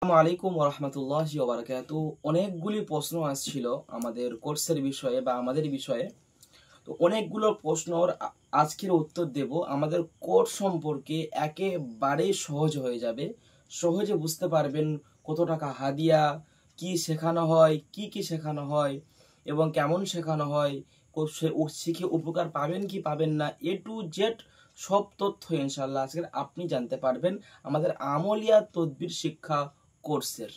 আসসালামু আলাইকুম ওয়া রাহমাতুল্লাহি ওয়া বারাকাতুহু। অনেকগুলি প্রশ্ন আসছিল আমাদের কোর্সের বিষয়ে বা আমাদের বিষয়ে। তো অনেকগুলো প্রশ্নর আজকের উত্তর দেব। আমাদের কোর্স সম্পর্কে একেবারেই সহজ হয়ে যাবে। সহজে বুঝতে পারবেন কত টাকা হাদিয়া, কি শেখানো হয়, কি শেখানো হয় এবং কেমন শেখানো হয়, শিখে উপকার পাবেন কি পাবেন না, এ টু জেড সব তথ্য ইনশাআল্লাহ আজকে আপনি জানতে পারবেন আমাদের আমলিয়া তদবির শিক্ষা কোর্সের।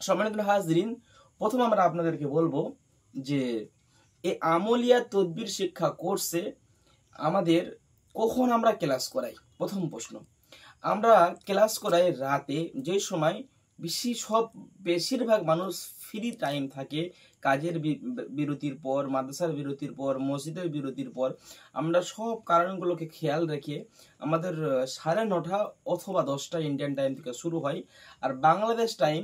সম্মানিত হাজরিন, প্রথম আমরা আপনাদেরকে বলবো যে এই আমলিয়া তদবির শিক্ষা কোর্সে আমাদের কখন আমরা ক্লাস করাই। প্রথম প্রশ্ন, আমরা ক্লাস করাই রাতে, যে সময় বেশিরভাগ মানুষ ফ্রি টাইম থাকে, কাজের বিরতির পর, মাদ্রাসার বিরতির পর, মসজিদের বিরতির পর। আমরা সব কারণগুলোকে খেয়াল রেখে আমাদের 9:30 অথবা 10টা ইন্ডিয়ান টাইম থেকে শুরু হয়। আর বাংলাদেশ টাইম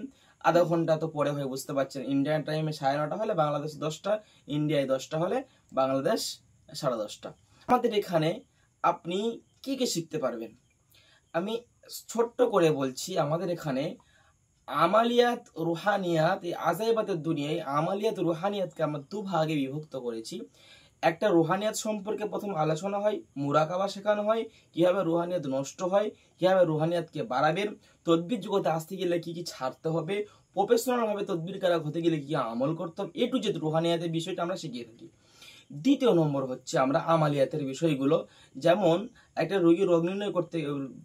আধা ঘন্টা তো পরে হয়, বুঝতে পারছেন। ইন্ডিয়ান টাইমে 9:30 হলে বাংলাদেশ 10টা, ইন্ডিয়ায় 10টা হলে বাংলাদেশ 10:30। আমাদের এখানে আপনি কি শিখতে পারবেন আমি ছোট্ট করে বলছি। আমাদের এখানে আমালিয়াত রুহানিয়াত, এই আজাইবাতের দুনিয়ায় আমালিয়াত রুহানিয়াতকে আমরা দুভাগে বিভক্ত করেছি। একটা রুহানিয়াত সম্পর্কে প্রথম আলোচনা হয়, মুরাকাবা শেখানো হয়, কিভাবে রুহানিয়াত নষ্ট হয়, কিভাবে রুহানিয়াতকে বাড়াবেন, তদবির জগতে আসতে গেলে কি ছাড়তে হবে, প্রফেশনাল ভাবে তদবির কারক হতে গেলে কি আমল করতে হবে, এ টু জেড রুহানিয়াতের বিষয়টা আমরা শিখিয়ে থাকি। দ্বিতীয় নম্বর হচ্ছে আমরা আমালিয়াতের বিষয়গুলো, যেমন একটা রোগীর রোগ নির্ণয় করতে,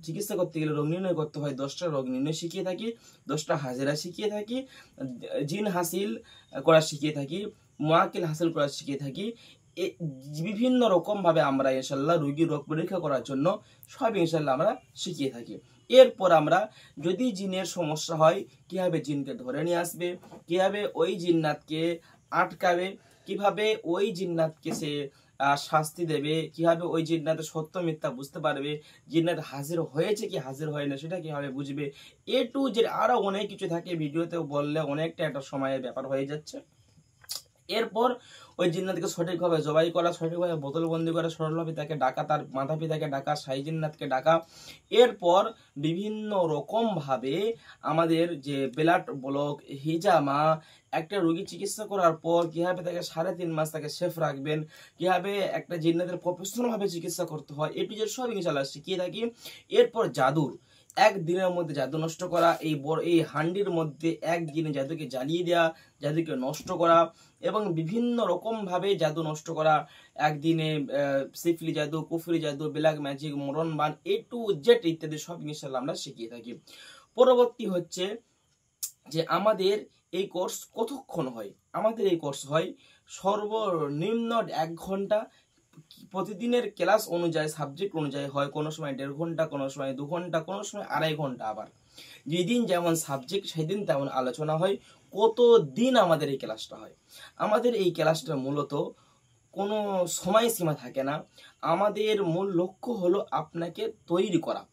চিকিৎসা করতে গেলে রোগ নির্ণয় করতে হয়, 10টা রোগ নির্ণয় শিখিয়ে থাকি, 10টা হাজেরা শিখিয়ে থাকি, জিন হাসিল করা শিখিয়ে থাকি, মুআক্কিল হাসিল করা শিখিয়ে থাকি। বিভিন্ন রকম ভাবে আমরা ইনশাল্লাহ রোগীর রোগ পরীক্ষা করার জন্য সব ইনশাল্লাহ আমরা শিখিয়ে থাকি। এরপর আমরা যদি জিনের সমস্যা হয়, কিভাবে জিনকে ধরে নিয়ে আসবে, কিভাবে ওই জিন্নাতকে আটকাবে, কিভাবে ওই জিন্নাতকে সে শাস্তি দেবে, কিভাবে ওই জিন্নাতের সত্য মিথ্যা বুঝতে পারবে, জিন্নাত হাজির হয়েছে কি হাজির হয় না সেটা কিভাবে বুঝবে, এ টু জেড আরো অনেক কিছু থাকে। ভিডিওতে বললে অনেকটা একটা সময়ের ব্যাপার হয়ে যাচ্ছে। এরপর ওই জিন্নাতকে সঠিকভাবে জবাই করা, সঠিকভাবে বোতলবন্দি করা, সরলভাবে তাকে ডাকা, তার মাথা পিতাকে ডাকা, শাহী জিন্নাতকে ডাকা। এরপর বিভিন্ন রকম ভাবে আমাদের যে ব্লাড ব্লক, হিজামা, একটা রোগী চিকিৎসা করার পর কিভাবে তাকে 3.5 মাস তাকে সেফ রাখবেন, কিভাবে একটা জিন্নাতের প্রফেশনাল ভাবে চিকিৎসা করতে হয়, এ টু জেড সব ইনশাআল্লাহ শিখিয়ে থাকি। এরপর জাদুর, একদিনের মধ্যে জাদু নষ্ট করা, এই হান্ডির মধ্যে একদিনে জাদুকে জ্বালিয়ে দেওয়া, জাদুকে নষ্ট করা এবং বিভিন্ন রকম ভাবে জাদু নষ্ট করা, একদিনে সিফলি জাদু, কুফরি জাদু, ব্ল্যাক ম্যাজিক, মরণ বান, এ টু জেড ইত্যাদি সব ইনশাআল্লাহ আমরা শিখিয়ে থাকি। পরবর্তী হচ্ছে যে আমাদের এই কোর্স কতক্ষণ হয়। আমাদের এই কোর্স হয় সর্বনিম্ন 1 ঘন্টা। প্রতিদিনের ক্লাস অনুযায়ী, সাবজেক্ট অনুযায়ী হয়, কোনো সময় 1.5 ঘন্টা, কোনো সময় 2 ঘন্টা, কোনো সময় 2.5 ঘন্টা। আবার যেদিন যেমন সাবজেক্ট সেদিন তেমন আলোচনা হয়। কত দিন আমাদের এই ক্লাসটা হয়? আমাদের এই ক্লাসটা মূলত কোনো সময়সীমা থাকে না। আমাদের মূল লক্ষ্য হলো আপনাকে তৈরি করা।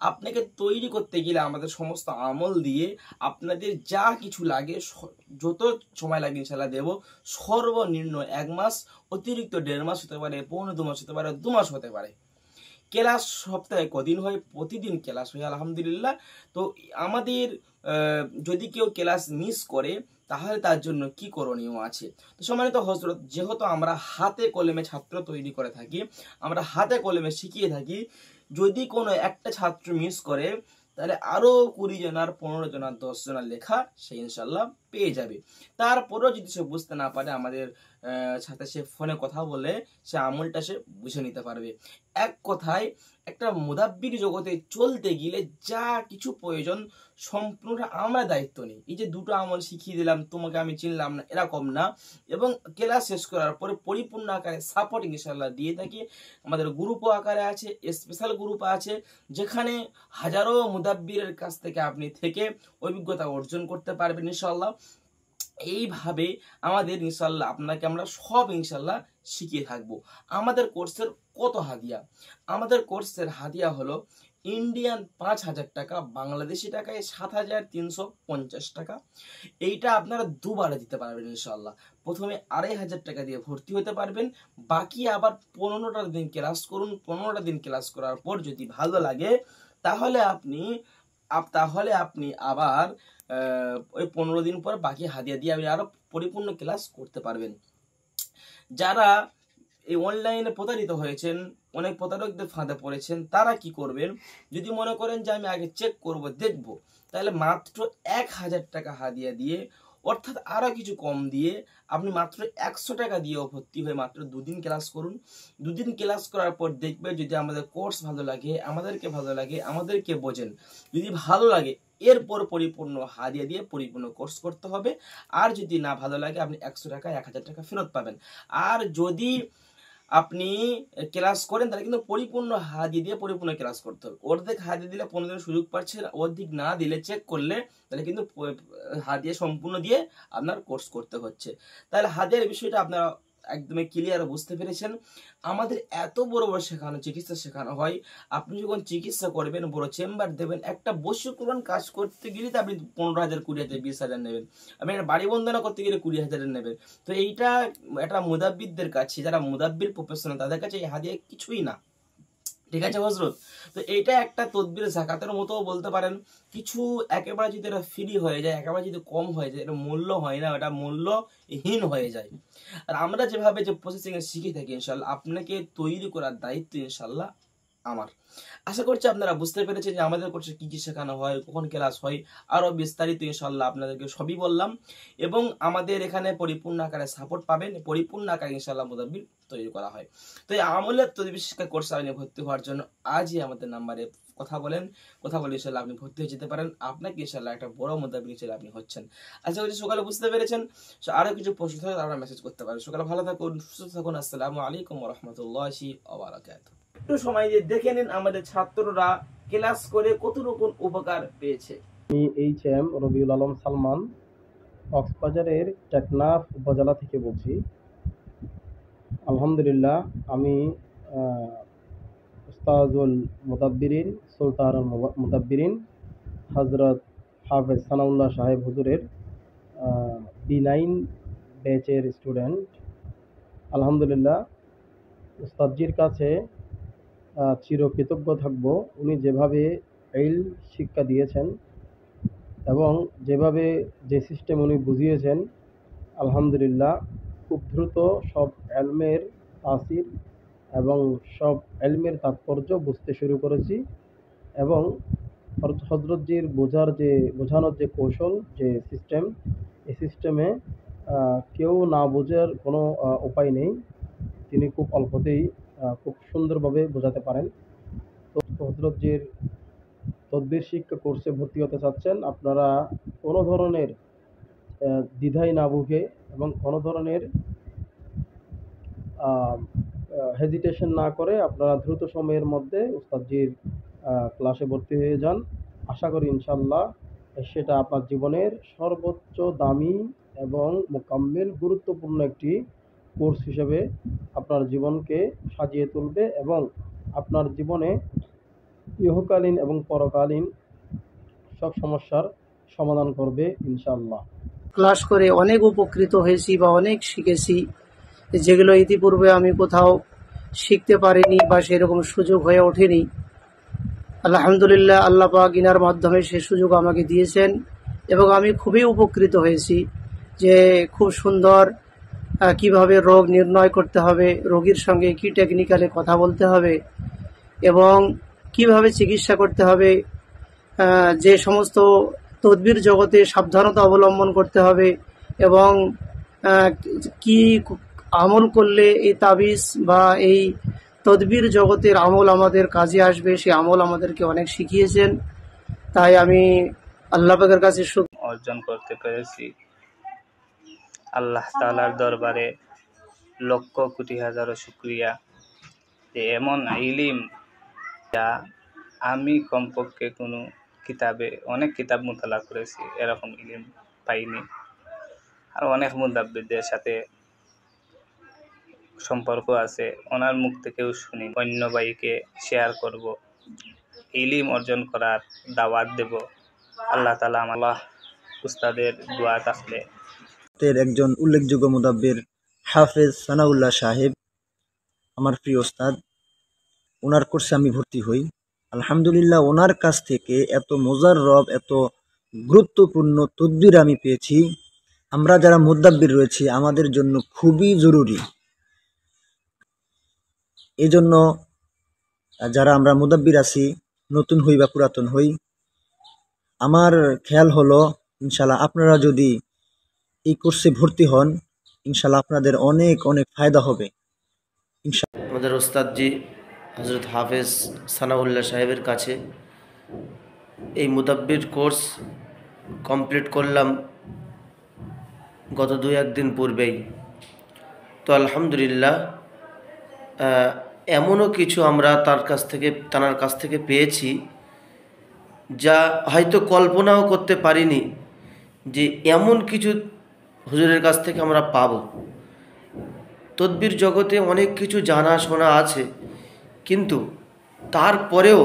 আপনাকে তৈরি করতে গেলে আমাদের সমস্ত আমল দিয়ে আপনাদের যা কিছু লাগে, যত সময় লাগে ইনশাআল্লাহ দেব। সর্বনিম্ন 1 মাস, অতিরিক্ত 1.5 মাস হতে পারে, 1.25 মাস হতে পারে, 2 মাস হতে পারে। ক্লাস সপ্তাহে কদিন হয়? প্রতিদিন ক্লাস হয় আলহামদুলিল্লাহ। তো আমাদের যদি কেউ ক্লাস মিস করে তাহলে তার জন্য কি করণীয় আছে? তো সম্মানিত হযরত, যেহেতু আমরা হাতে কলমে ছাত্র তৈরি করে থাকি, আমরা হাতে কলমে শিখিয়ে থাকি, যদি কোনো একটা ছাত্র মিস করে তাহলে আরো 20 জনার, 15 জনার, 10 জনার লেখা সে ইনশাল্লাহ পেয়ে যাবে। তারপরেও যদি সে বুঝতে না পারে, আমাদের সাথে সে ফোনে কথা বলে সে আমলটা সে বুঝে নিতে পারবে। এক কথায় একটা মুদাব্বির জগতে চলতে গেলে যা কিছু প্রয়োজন সম্পূর্ণটা আমরা দায়িত্ব নিই। এই যে দুটো আমল শিখিয়ে দিলাম, তোমাকে আমি চিনলাম না, এরকম না। এবং ক্লাস শেষ করার পরে পরিপূর্ণ আকারে সাপোর্ট ইনশাআল্লাহ দিয়ে থাকি। আমাদের গ্রুপও আকারে আছে, স্পেশাল গ্রুপ আছে, যেখানে হাজারো মুদাব্বিরের কাছ থেকে আপনি থেকে অভিজ্ঞতা অর্জন করতে পারবেন ইনশাআল্লাহ। এইভাবে আমাদের ইনশাল্লাহ আপনাকে আমরা সব ইনশাল্লাহ শিখিয়ে থাকবো। আমাদের কোর্সের কত হাদিয়া? আমাদের কোর্সের হাদিয়া হলো ইন্ডিয়ান 5,000 টাকা, বাংলাদেশি টাকায় 7,350 টাকা। এইটা আপনারা দুবারে দিতে পারবেন ইনশাল্লাহ। প্রথমে 2,500 টাকা দিয়ে ভর্তি হতে পারবেন, বাকি আবার 15টা দিন ক্লাস করুন। 15টা দিন ক্লাস করার পর যদি ভালো লাগে তাহলে আপনি তাহলে আপনি আবার ওই 15 দিন পর বাকি হাদিয়া দিয়ে আপনি আরো পরিপূর্ণ ক্লাস করতে পারবেন। যারা এই অনলাইনে প্রতারিত হয়েছেন, অনেক প্রতারকদের ফাঁদে পড়েছেন, তারা কি করবেন, যদি মনে করেন যে আমি আগে চেক করব দেখব, তাহলে মাত্র 1000 টাকা হাদিয়া দিয়ে, অর্থাৎ আরো কিছু কম দিয়ে আপনি মাত্র 100 টাকা দিয়েও ভর্তি হয়ে মাত্র 2 দিন ক্লাস করুন। 2 দিন ক্লাস করার পর দেখবে যদি আমাদের কোর্স ভালো লাগে, আমাদেরকে ভালো লাগে, আমাদেরকে বোঝেন, যদি ভালো লাগে এরপর পরিপূর্ণ হাদিয়া দিয়ে পরিপূর্ণ কোর্স করতে হবে। আর যদি না ভালো লাগে আপনি 100 টাকা 1000 টাকা ফেরত পাবেন। আর যদি আপনি ক্লাস করেন তাহলে কিন্তু পরিপূর্ণ হাদিয়া দিয়ে পরিপূর্ণ ক্লাস করতে হবে। অর্ধেক হাদিয়া দিলে 15 দিনের সুযোগ পাচ্ছেন, অর্ধেক না দিলে চেক করলে তাহলে কিন্তু হাদিয়া সম্পূর্ণ দিয়ে আপনার কোর্স করতে হচ্ছে। তাহলে হাদিয়ার বিষয়টা আপনারা একদমই ক্লিয়ার বুঝতে পেরেছেন। আমাদের এত বড় বড় চিকিৎসা শেখানো হয়, আপনি যখন চিকিৎসা করবেন, বড় চেম্বার দেবেন, একটা বসীকরণ কাজ করতে গেলে তো আপনি 15,000, 20,000, 20,000 নেবেন, আপনি একটা বাড়ি বন্ধনা করতে গেলে 20,000 নেবেন। তো এইটা একটা মুদাব্বিরদের কাছে, যারা মুদাব্বির প্রফেশনাল, তাদের কাছে এই হাদিয়া কিছুই না। ঠিক আছে হজরত? তো এটা একটা তদবির জাকাতের মতো বলতে পারেন। কিছু একেবারে যদি এটা ফ্রি হয়ে যায়, একেবারে যদি কম হয়ে যায়, এটা মূল্য হয় না, এটা মূল্যহীন হয়ে যায়। আর আমরা যেভাবে যে প্রসেসিং এ শিখে থাকি, ইনশাল্লাহ আপনাকে তৈরি করার দায়িত্ব ইনশাল্লাহ আমার। আশা করছি আপনারা বুঝতে পেরেছেন যে আমাদের কোর্সে কি কি শেখানো হয়, কখন ক্লাস হয়, আরো বিস্তারিত ইনশাল্লাহ আপনাদেরকে সবই বললাম। এবং আমাদের এখানে পরিপূর্ণ আকারে সাপোর্ট পাবেন, পরিপূর্ণ আকারে ইনশাল্লাহ মুদাব্বির তৈরি করা হয়। তো এই আমলের তদবির শিক্ষা কোর্স আইনে ভর্তি হওয়ার জন্য আজই আমাদের নাম্বারে কথা বলেন, কথা বলে ইনশাল্লাহ আপনি ভর্তি হয়ে যেতে পারেন। আপনাকে ইনশাল্লাহ একটা বড় মুদাব্বির হিসেবে আপনি হচ্ছেন। আশা করছি সকালে বুঝতে পেরেছেন। আরো কিছু প্রশ্ন থাকলে আপনারা মেসেজ করতে পারেন। সকালে ভালো থাকুন, সুস্থ থাকুন। আসসালামু আলাইকুম ওয়া রাহমাতুল্লাহি ওয়া বারাকাতুহু। একটু সময় দিয়ে দেখে নিন আমাদের ছাত্ররা ক্লাস করে কত রকম উপকার পেয়েছে। আমি এইচ.এম. রবিউল আলম সালমান, কক্সবাজারের টেকনাফ উপজেলা থেকে বলছি। আলহামদুলিল্লাহ, আমি উস্তাজুল মুদাব্বিরিন, সুলতানুল মুদাব্বিরিন হজরত হাফেজ সানাউল্লাহ সাহেব হুজুরের B9 ব্যাচের স্টুডেন্ট। আলহামদুলিল্লাহ, উস্তাদজির কাছে চিরকৃতজ্ঞ থাকব। উনি যেভাবে ইলম শিক্ষা দিয়েছেন এবং যেভাবে যে সিস্টেম উনি বুঝিয়েছেন, আলহামদুলিল্লাহ খুব দ্রুত সব এলমের তাসির এবং সব এলমের তাৎপর্য বুঝতে শুরু করেছি। এবং হজরতজির বোঝানোর যে কৌশল, যে সিস্টেম, এই সিস্টেমে কেউ না বোঝার কোনো উপায় নেই। তিনি খুব অল্পতেই খুব সুন্দরভাবে বোঝাতে পারেন। তো হজরতজির তদবির শিক্ষা কোর্সে ভর্তি হতে চাচ্ছেন, আপনারা কোনো ধরনের দ্বিধায় না ভুগে এবং কোনো ধরনের হেজিটেশন না করে আপনারা দ্রুত সময়ের মধ্যে উস্তাদজির ক্লাসে ভর্তি হয়ে যান। আশা করি ইনশাল্লাহ সেটা আপনার জীবনের সর্বোচ্চ দামি এবং মোকাম্মেল গুরুত্বপূর্ণ একটি কোর্স হিসেবে আপনার জীবনকে সাজিয়ে তুলবে এবং আপনার জীবনে ইহকালীন এবং পরকালীন সব সমস্যার সমাধান করবে ইনশাআল্লাহ। ক্লাস করে অনেক উপকৃত হয়েছি বা অনেক শিখেছি, যেগুলো ইতিপূর্বে আমি কোথাও শিখতে পারিনি বা সেরকম সুযোগ হয়ে ওঠেনি। আলহামদুলিল্লাহ, আল্লাহ পাক ইনার মাধ্যমে সে সুযোগ আমাকে দিয়েছেন এবং আমি খুবই উপকৃত হয়েছি যে খুব সুন্দর কিভাবে রোগ নির্ণয় করতে হবে, রোগীর সঙ্গে কি টেকনিক্যালে কথা বলতে হবে এবং কিভাবে চিকিৎসা করতে হবে, যে সমস্ত তদবির জগতে সাবধানতা অবলম্বন করতে হবে এবং কি আমল করলে এই তাবিজ বা এই তদবির জগতের আমল আমাদের কাজে আসবে, সেই আমল আমাদেরকে অনেক শিখিয়েছেন। তাই আমি আল্লাহ পাকের কাছে অর্জন করতে পেরেছি। আল্লাহ তাআলার দরবারে লক্ষ কোটি হাজারো শুকরিয়া যে এমন ইলম যা আমি কমপক্ষে কোনো কিতাবে, অনেক কিতাব মুতালা করেছি, এরকম ইলম পাইনি। আর অনেক মুদাব্বিরদের সাথে সম্পর্ক আছে, ওনার মুখ থেকেও শুনি, অন্য ভাইকে শেয়ার করব, ইলম অর্জন করার দাওয়াত দেব। আল্লাহ তাআলা আমার উস্তাদের দোয়া থাকলে একজন উল্লেখযোগ্য মুদাব্বির হাফেজ সানাউল্লাহ সাহেব আমার প্রিয় ওস্তাদ, ওনার কোর্সে আমি ভর্তি হই। আলহামদুলিল্লাহ ওনার কাছ থেকে এত মোজাররব, এত গুরুত্বপূর্ণ তদবির আমি পেয়েছি, আমরা যারা মুদাব্বির রয়েছি আমাদের জন্য খুবই জরুরি। এই জন্য যারা আমরা মুদাব্বির আছি, নতুন হই বা পুরাতন হই, আমার খেয়াল হলো ইনশাল্লাহ আপনারা যদি এই কোর্সে ভর্তি হন, ইনশাল্লাহ আপনাদের অনেক অনেক ফায়দা হবে। আমাদের ওস্তাদজি হজরত হাফেজ সানাউল্লাহ সাহেবের কাছে এই মুদাব্বির কোর্স কমপ্লিট করলাম গত 2-1 দিন পূর্বেই। তো আলহামদুলিল্লাহ এমনও কিছু আমরা তার কাছ থেকে পেয়েছি যা হয়তো কল্পনাও করতে পারিনি যে এমন কিছু হুজুরের কাছ থেকে আমরা পাব। তদবির জগতে অনেক কিছু জানা শোনা আছে, কিন্তু তারপরেও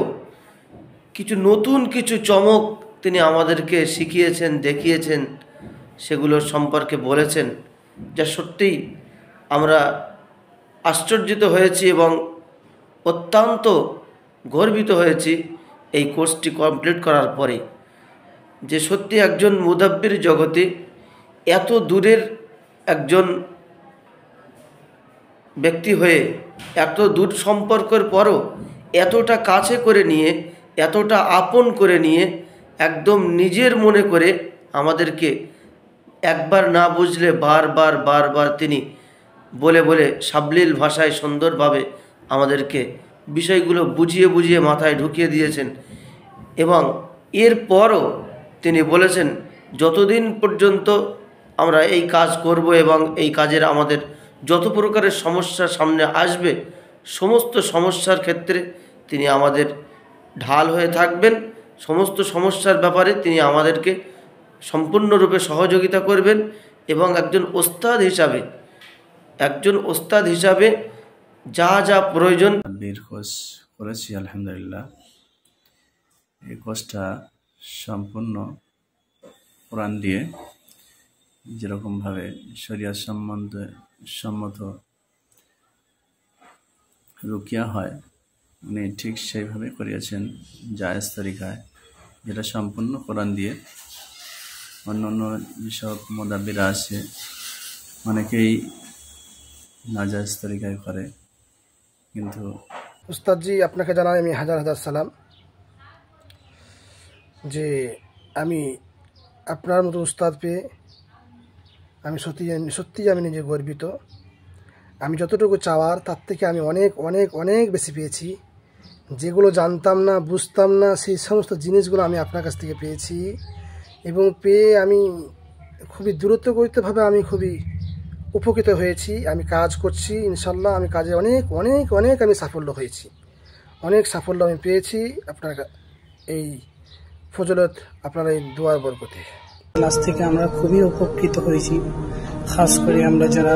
কিছু নতুন কিছু চমক তিনি আমাদেরকে শিখিয়েছেন, দেখিয়েছেন, সেগুলোর সম্পর্কে বলেছেন, যা সত্যিই আমরা আশ্চর্যিত হয়েছি এবং অত্যন্ত গর্বিত হয়েছি এই কোর্সটি কমপ্লিট করার পরে, যে সত্যি একজন মুদাব্বির জগতে এত দূরের একজন ব্যক্তি হয়ে এত দূর সম্পর্কের পরও এতটা কাছে করে নিয়ে, এতটা আপন করে নিয়ে, একদম নিজের মনে করে আমাদেরকে একবার না বুঝলে বারবার বারবার তিনি বলে বলে সাবলীল ভাষায় সুন্দরভাবে আমাদেরকে বিষয়গুলো বুঝিয়ে বুঝিয়ে মাথায় ঢুকিয়ে দিয়েছেন। এবং এরপরও তিনি বলেছেন যতদিন পর্যন্ত আমরা এই কাজ করব এবং এই কাজের আমাদের যত প্রকারের সমস্যা সামনে আসবে, সমস্ত সমস্যার ক্ষেত্রে তিনি আমাদের ঢাল হয়ে থাকবেন। সমস্ত সমস্যার ব্যাপারে তিনি আমাদেরকে সম্পূর্ণরূপে সহযোগিতা করবেন এবং একজন ওস্তাদ হিসাবে যা যা প্রয়োজন। কোর্স করেছি আলহামদুলিল্লাহ। এই কোর্সটা সম্পূর্ণ কোরআন দিয়ে যেরকমভাবে শরিয়াত সম্মত রুকিয়া হয়, উনি ঠিক সেইভাবে করিয়েছেন জায়েজ তরিকায়, যেটা সম্পূর্ণ কোরআন দিয়ে। অন্য অন্য যেসব মুদাব্বিরা আছে অনেকেই নাজায়েজ তরিকায় করে, কিন্তু উস্তাদজি আপনাকে জানাই আমি হাজার হাজার সালাম, যে আমি আপনার মতো উস্তাদ পেয়ে আমি সত্যিই আমি নিজে গর্বিত। আমি যতটুকু চাওয়ার তার থেকে আমি অনেক অনেক অনেক বেশি পেয়েছি। যেগুলো জানতাম না, বুঝতাম না, সেই সমস্ত জিনিসগুলো আমি আপনার কাছ থেকে পেয়েছি এবং পেয়ে আমি খুবই দ্রুতগতিভাবে আমি খুবই উপকৃত হয়েছি। আমি কাজ করছি ইনশাল্লাহ, আমি কাজে অনেক অনেক অনেক আমি সাফল্য হয়েছি, অনেক সাফল্য আমি পেয়েছি আপনার এই ফজলত, আপনার এই দোয়ার বরকতে। ক্লাস থেকে আমরা খুবই উপকৃত হয়েছি। খাস করে আমরা যারা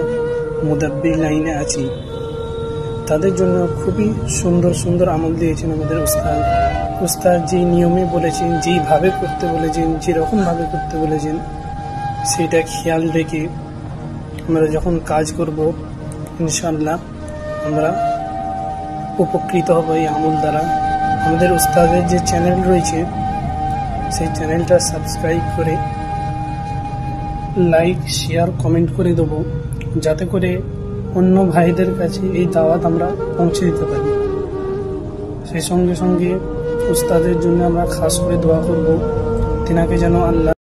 মুদাব্বির লাইনে আছি তাদের জন্য খুবই সুন্দর সুন্দর আমল দিয়েছেন আমাদের উস্তাদ। যেই নিয়মে বলেছেন, যেইভাবে করতে বলেছেন, যেরকমভাবে করতে বলেছেন, সেটা খেয়াল রেখে আমরা যখন কাজ করব ইনশাআল্লাহ আমরা উপকৃত হব এই আমল দ্বারা। আমাদের উস্তাদের যে চ্যানেল রয়েছে সেই চ্যানেলটা সাবস্ক্রাইব করে লাইক, শেয়ার, কমেন্ট করে দেবো, যাতে করে অন্য ভাইদের কাছে এই দাওয়াত আমরা পৌঁছে দিতে পারি। সেই সঙ্গে সঙ্গে উস্তাদের জন্য আমরা খাস করে দোয়া করব, তিনাকে যেন আল্লাহ